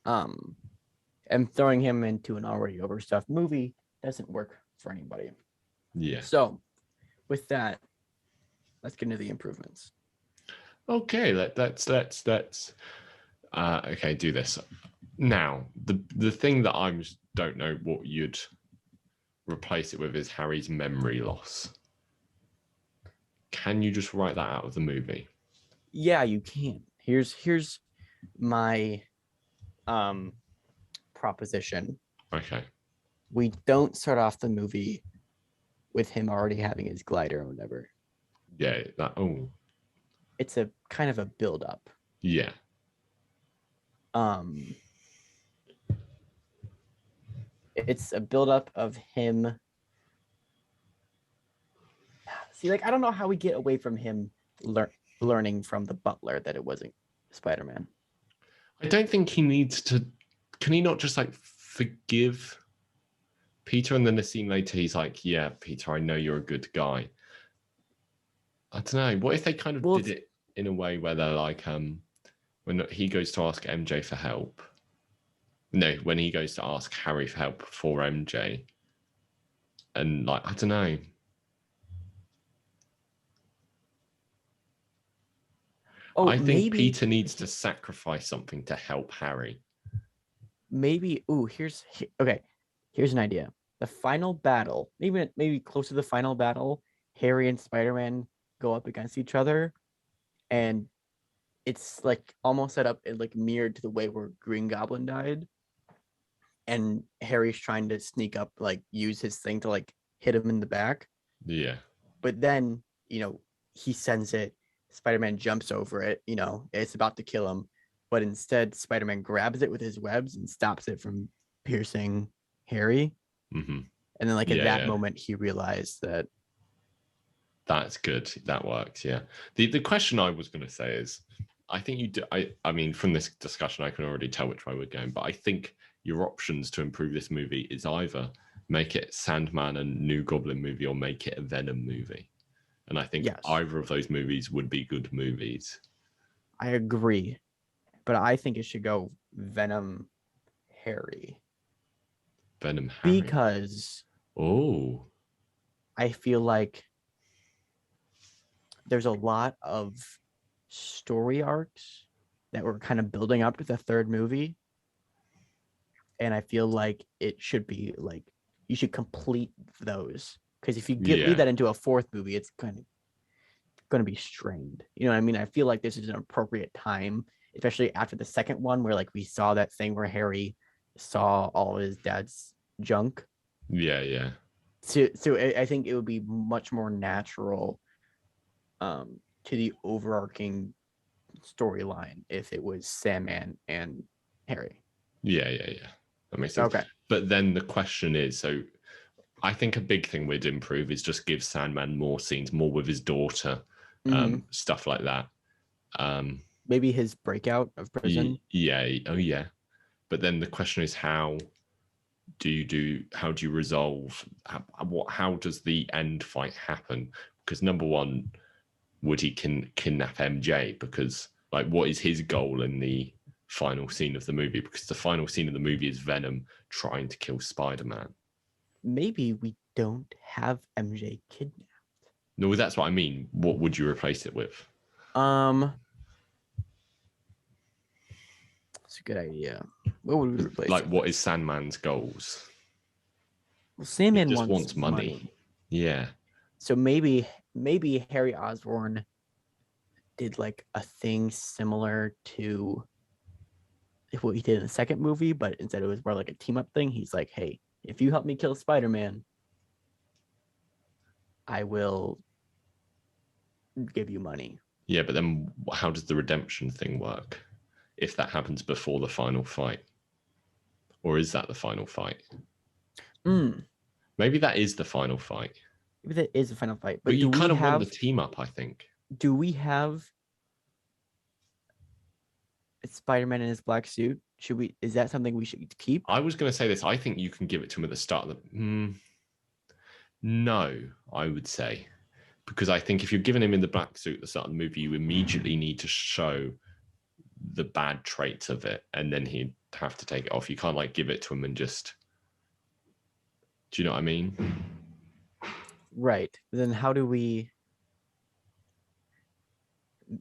And throwing him into an already overstuffed movie doesn't work for anybody. Yeah. So, with that, let's get into the improvements. Okay, let's okay, do this. Now, the thing that I don't know what you'd replace it with is Harry's memory loss. Can you just write that out of the movie? Yeah, you can. Here's my proposition. Okay. We don't start off the movie with him already having his glider or whatever. Yeah, that. Oh, It's a kind of a build up. yeah. It's a build up of him. See, like I don't know how we get away from him learning from the butler that it wasn't Spider-Man. I don't think he needs to. Can he not just like forgive Peter, and then the scene later he's like, "Yeah, Peter, I know you're a good guy." I don't know. What if they kind of did it in a way where they're like, when he goes to ask MJ for help. No, when he goes to ask Harry for help for MJ, and like I don't know. Oh, I think maybe Peter needs to sacrifice something to help Harry. maybe. Ooh, okay. Here's an idea. The final battle, maybe close to the final battle, Harry and Spider-Man go up against each other, and it's like almost set up and like mirrored to the way where Green Goblin died. And Harry's trying to sneak up, like use his thing to like hit him in the back. Yeah. But then, he sends it. Spider-Man jumps over it, it's about to kill him. But instead, Spider-Man grabs it with his webs and stops it from piercing Harry. Mm-hmm. And then, like, at that moment, he realized that. That's good. That works. Yeah. The question I was going to say is, I think you do. I mean, from this discussion, I can already tell which way we're going. But I think your options to improve this movie is either make it Sandman and New Goblin movie or make it a Venom movie. And I think either of those movies would be good movies. I agree. But I think it should go Venom Harry. Venom Harry. Because I feel like there's a lot of story arcs that were kind of building up to the third movie. And I feel like it should be like, you should complete those. Because if you lead that into a fourth movie, it's kind of going to be strained. You know what I mean? I feel like this is an appropriate time, especially after the second one, where like we saw that thing where Harry saw all his dad's junk. Yeah. So I think it would be much more natural to the overarching storyline if it was Sandman and Harry. Yeah. That makes sense. Okay. But then the question is, so I think a big thing we'd improve is just give Sandman more scenes, more with his daughter, stuff like that. Maybe his breakout of prison. Yeah. Oh yeah. But then the question is, how do you resolve how does the end fight happen? Because number one, would he kidnap MJ? Because like, what is his goal in the final scene of the movie? Because the final scene of the movie is Venom trying to kill Spider-Man. Maybe we don't have MJ kidnapped. No, that's what I mean. What would you replace it with? That's a good idea. What would we replace? Like, what is Sandman's goals? Well, Sandman just wants money. Yeah. So maybe Harry Osborn did like a thing similar to what he did in the second movie, but instead it was more like a team up thing. He's like, hey, if you help me kill Spider-Man, I will give you money. Yeah, but then how does the redemption thing work if that happens before the final fight? Or is that the final fight? Maybe that is the final fight. Maybe that is the final fight. But you kind of want the team up, I think. Do we have Spider-Man in his black suit? Is that something we should keep? I was going to say this. I think you can give it to him at the start of the... No, I would say. Because I think if you're giving him in the black suit at the start of the movie, you immediately need to show the bad traits of it, and then he'd have to take it off. You can't like give it to him and just... Do you know what I mean? Right. Then how do we...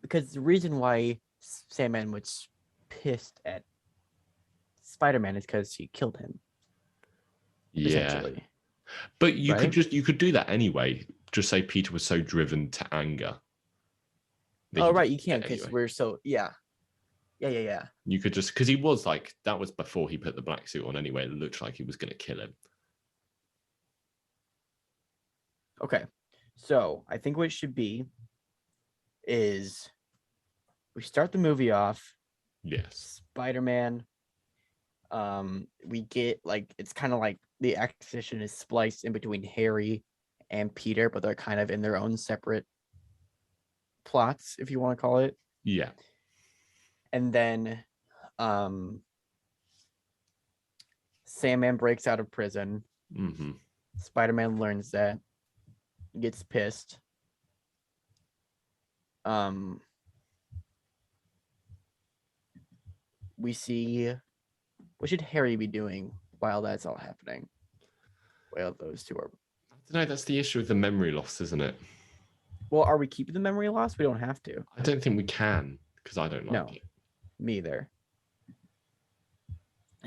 Because the reason why Sandman was pissed at Spider-Man is because he killed him. Yeah. But you could do that anyway. Just say Peter was so driven to anger. Oh, right. You can't because we're so... Yeah. You could just... Because he was like... That was before he put the black suit on anyway. It looked like he was going to kill him. Okay. So I think what it should be is we start the movie off. Yes. Spider-Man. We get like it's kind of like the exposition is spliced in between Harry and Peter, but they're kind of in their own separate plots, if you want to call it. Yeah. And then Sandman breaks out of prison. Mm-hmm. Spider-Man learns that, gets pissed. We see what should Harry be doing while that's all happening? While those two are. I don't know. That's the issue with the memory loss, isn't it? Well, are we keeping the memory loss? We don't have to. I don't think we can because I don't like No, it. me either.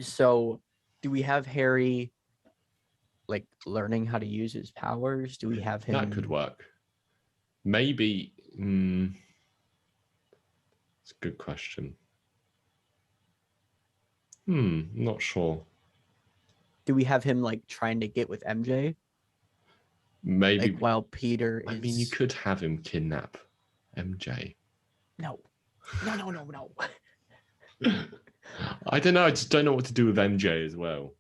So, do we have Harry like learning how to use his powers? Do we have him? That could work. Maybe. It's a good question. Not sure. Do we have him like trying to get with MJ? Maybe. Like while Peter is. I mean, you could have him kidnap MJ. No. I don't know. I just don't know what to do with MJ as well.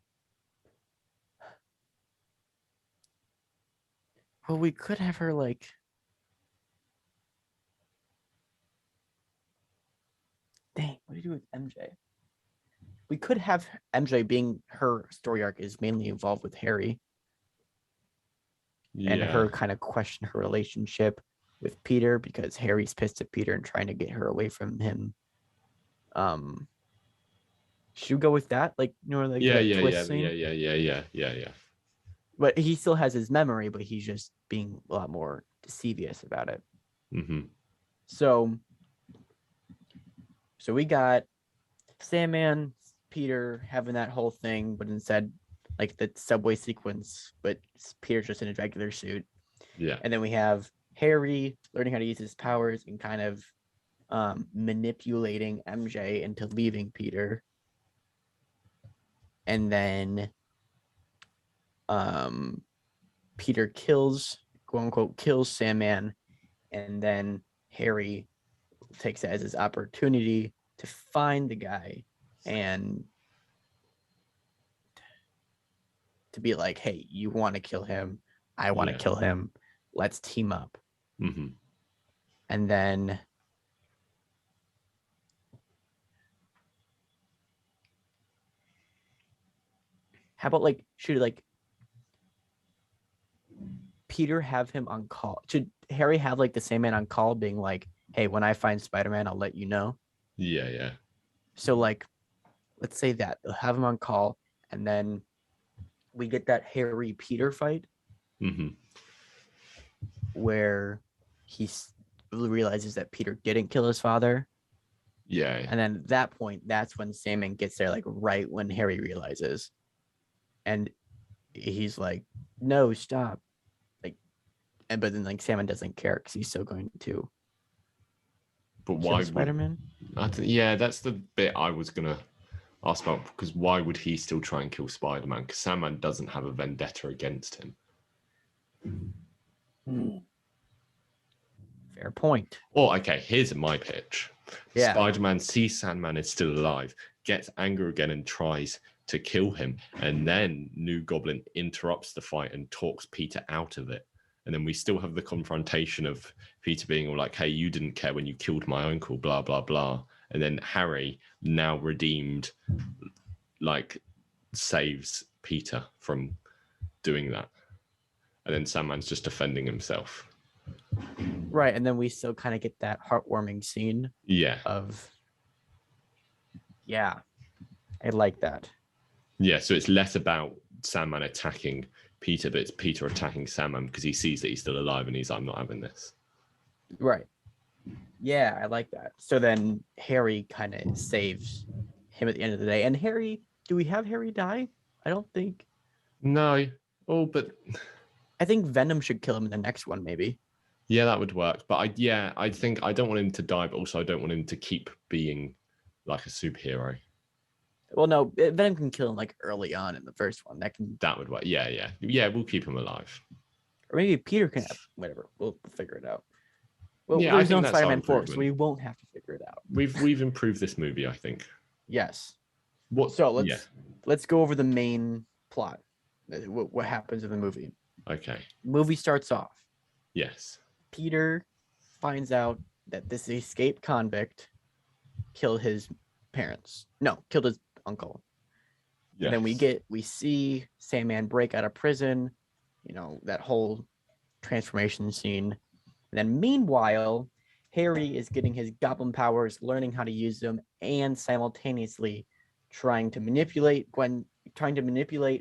Well, we could have her like. Dang, what do you do with MJ? We could have MJ being her story arc is mainly involved with Harry. Yeah. And her kind of question her relationship with Peter because Harry's pissed at Peter and trying to get her away from him. Should we go with that? Like, you know, like yeah. But he still has his memory, but he's just being a lot more deceivious about it. Mm-hmm. So we got Sandman, Peter having that whole thing, but instead, like the subway sequence, but Peter's just in a regular suit. Yeah. And then we have Harry learning how to use his powers and kind of manipulating MJ into leaving Peter. And then Peter kills, quote unquote, kills Sandman. And then Harry takes it as his opportunity to find the guy and to be like, hey, you want to kill him. I want to kill him. Let's team up. Mm-hmm. And then how about like, should like Peter have him on call? Should Harry have like the same man on call being like, hey, when I find Spider-Man, I'll let you know? Yeah. So like, let's say that they'll have him on call and then we get that Harry Peter fight where he realizes that Peter didn't kill his father. Yeah. And then at that point, that's when Sandman gets there, like right when Harry realizes. And he's like, no, stop. Like, but then like Sandman doesn't care because he's still going to. But why Spider-Man? Yeah, that's the bit I was gonna ask about, because why would he still try and kill Spider-Man? Because Sandman doesn't have a vendetta against him. Fair point. Oh, okay, here's my pitch. Yeah. Spider-Man sees Sandman is still alive, gets angry again and tries to kill him, and then New Goblin interrupts the fight and talks Peter out of it. And then we still have the confrontation of Peter being all like, hey, you didn't care when you killed my uncle, blah, blah, blah. And then Harry, now redeemed, like, saves Peter from doing that. And then Sandman's just defending himself. Right. And then we still kind of get that heartwarming scene. Yeah. I like that. Yeah, so it's less about Sandman attacking Peter, but it's Peter attacking Sandman because he sees that he's still alive and he's like, I'm not having this. Right. Yeah, I like that. So then Harry kind of saves him at the end of the day. And Harry, do we have Harry die? I don't think. No. Oh, but I think Venom should kill him in the next one, maybe. Yeah, that would work. But I think I don't want him to die, but also I don't want him to keep being like a superhero. Well, no, Venom can kill him like early on in the first one. That would work. Yeah, we'll keep him alive. Or maybe Peter can have whatever. We'll figure it out. Well, Yeah, I there's think no that's our Spider-Man 4, so improvement. we won't have to figure it out. We've improved this movie, I think. Yes. What? So Yeah. let's go over the main plot. What happens in the movie? Okay. Movie starts off. Yes. Peter finds out that this escaped convict killed his parents. No, killed his uncle. Yes. And then we see Sandman break out of prison. You know, that whole transformation scene. And then meanwhile, Harry is getting his goblin powers, learning how to use them, and simultaneously trying to manipulate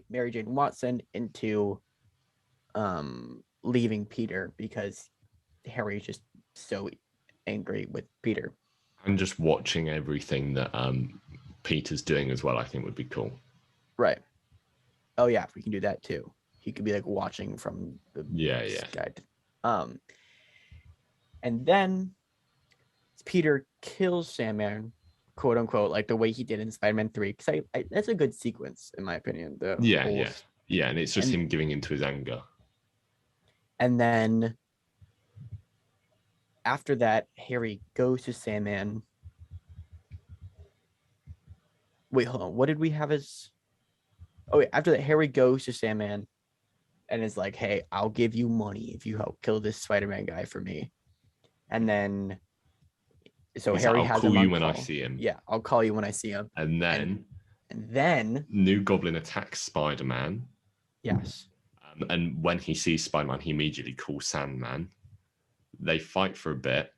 Mary Jane Watson into leaving Peter because Harry is just so angry with Peter. And just watching everything that Peter's doing as well, I think would be cool. Right. Oh yeah, we can do that too. He could be like watching from the sky. And then Peter kills Sandman, quote unquote, like the way he did in Spider-Man 3. Because that's a good sequence, in my opinion. Yeah, and it's just him giving into his anger. And then after that, Harry goes to Sandman. Wait, hold on. What did we have as? Oh, wait. After that, Harry goes to Sandman and is like, "Hey, I'll give you money if you help kill this Spider-Man guy for me." And then, so Harry has him on call. I'll call you when I see him. Yeah, I'll call you when I see him. And then New Goblin attacks Spider-Man. Yes. And when he sees Spider-Man, he immediately calls Sandman. They fight for a bit.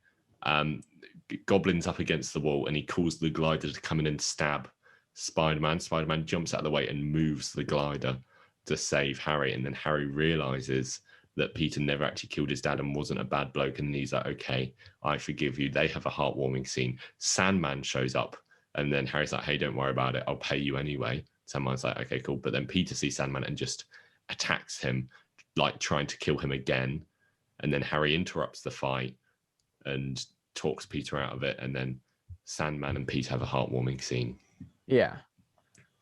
Goblin's up against the wall and he calls the glider to come in and stab Spider-Man. Spider-Man jumps out of the way and moves the glider to save Harry. And then Harry realizes that Peter never actually killed his dad and wasn't a bad bloke. And he's like, okay, I forgive you. They have a heartwarming scene. Sandman shows up and then Harry's like, hey, don't worry about it. I'll pay you anyway. Sandman's like, okay, cool. But then Peter sees Sandman and just attacks him, like trying to kill him again. And then Harry interrupts the fight and talks Peter out of it. And then Sandman and Peter have a heartwarming scene. Yeah.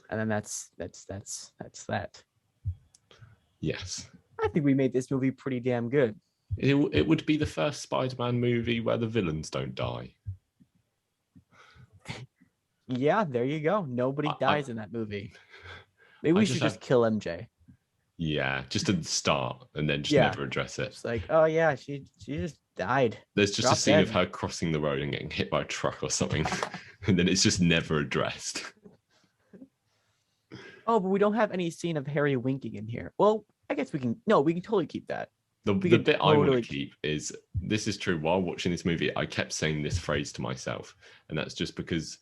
And then that's that. Yes. I think we made this movie pretty damn good. It would be the first Spider-Man movie where the villains don't die. Yeah, there you go. Nobody dies in that movie. Maybe we should just kill MJ. Yeah, just at the start and then just never address it. It's like, oh yeah, she just died. There's just a scene of her crossing the road and getting hit by a truck or something. And then it's just never addressed. Oh, but we don't have any scene of Harry winking in here. Well, I guess we can totally keep that. The bit I want to keep is, this is true, while watching this movie, I kept saying this phrase to myself. And that's just because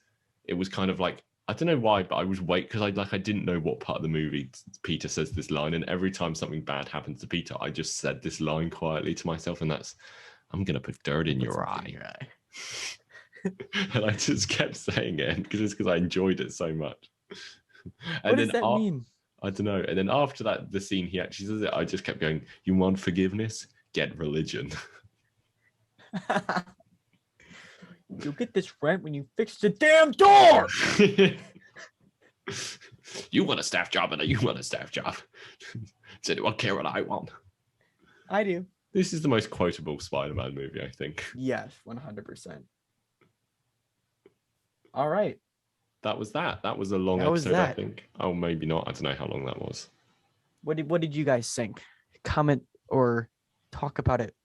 it was kind of like, I don't know why, but I was because I didn't know what part of the movie Peter says this line. And every time something bad happens to Peter, I just said this line quietly to myself. And that's, I'm going to put dirt in your eye. And I just kept saying it because I enjoyed it so much. What does that mean? I don't know. And then after that, the scene he actually says it, I just kept going, you want forgiveness? Get religion. You'll get this rent when you fix the damn door. You want a staff job and you want a staff job. Does anyone care what I want? I do. This is the most quotable Spider-Man movie, I think. Yes, 100%. All right. That was that. That was a long episode, I think. Oh, maybe not. I don't know how long that was. What did you guys think? Comment or talk about it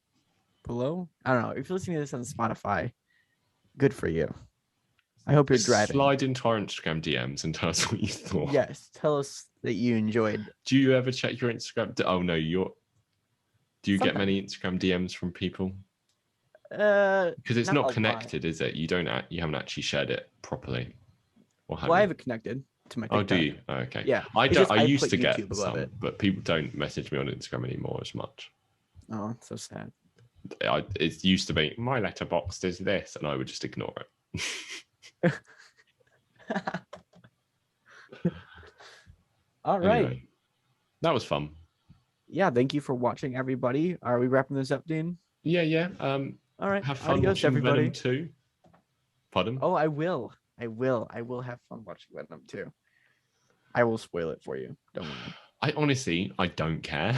below. I don't know. If you're listening to this on Spotify, good for you. I hope you're driving. Slide into our Instagram DMs and tell us what you thought. Yes, tell us that you enjoyed. Do you ever check your Instagram? Oh no, do you get many Instagram DMs from people? Because it's not connected, is it? You haven't actually shared it properly. I have it connected to my TikTok. Oh, do you? Oh, okay. Yeah. I used to get some, but people don't message me on Instagram anymore as much. Oh, it's so sad. It used to be, my letterbox is this, and I would just ignore it. All right. Anyway, that was fun. Yeah, thank you for watching, everybody. Are we wrapping this up, Dean? Yeah. All right. Have fun watching everybody. Venom 2. Pardon? Oh, I will have fun watching Venom 2. I will spoil it for you. Don't worry. I don't care.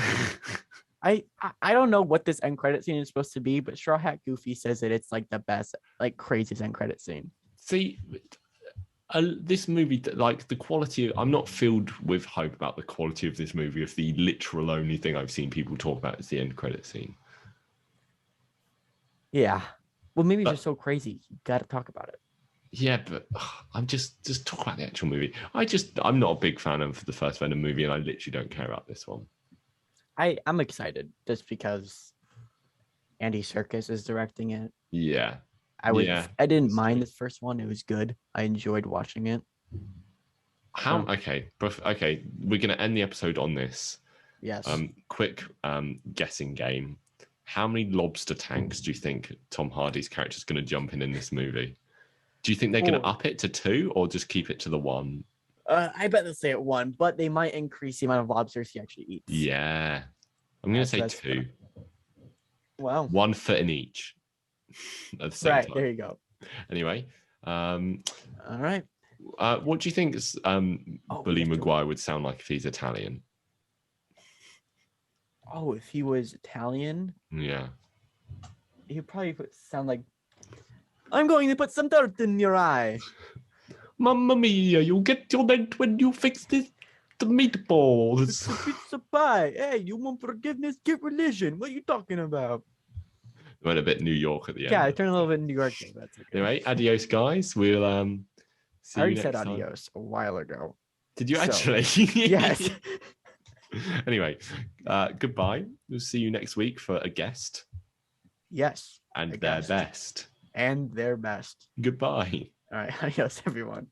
I don't know what this end credit scene is supposed to be, but Straw Hat Goofy says that it's like the best, like craziest end credit scene. See, this movie, like the quality, I'm not filled with hope about the quality of this movie if the literal only thing I've seen people talk about is the end credit scene. Yeah. Well, maybe it's just so crazy. You got to talk about it. Yeah, but I'm just talk about the actual movie. I'm not a big fan of the first Venom movie, and I literally don't care about this one. I'm excited just because Andy Serkis is directing it. Yeah. I didn't mind this first one. It was good. I enjoyed watching it. Okay, we're gonna end the episode on this. Yes. Quick guessing game. How many lobster tanks do you think Tom Hardy's character is going to jump in this movie? Do you think they're going to up it to 2 or just keep it to the 1? I bet they'll say it 1, but they might increase the amount of lobsters he actually eats. Yeah. I'm going to say 2. Wow. 1 foot in each at the same time. There you go. Anyway. All right. What do you think Bully Maguire would sound like if he's Italian? Oh, if he was Italian? Yeah. He'd probably sound like, I'm going to put some dirt in your eye. Mamma mia, you'll get your dent when you fix the meatballs. It's a pizza pie. Hey, you want forgiveness? Get religion. What are you talking about? Went a bit New York at the end. Yeah, I turned a little bit New York. That's okay. Anyway, adios, guys. We'll see you next time. I already said adios a while ago. Did you actually? Yes. Anyway, goodbye. We'll see you next week for a guest. Yes. And their best. And their best. Goodbye. All right. Adios, everyone.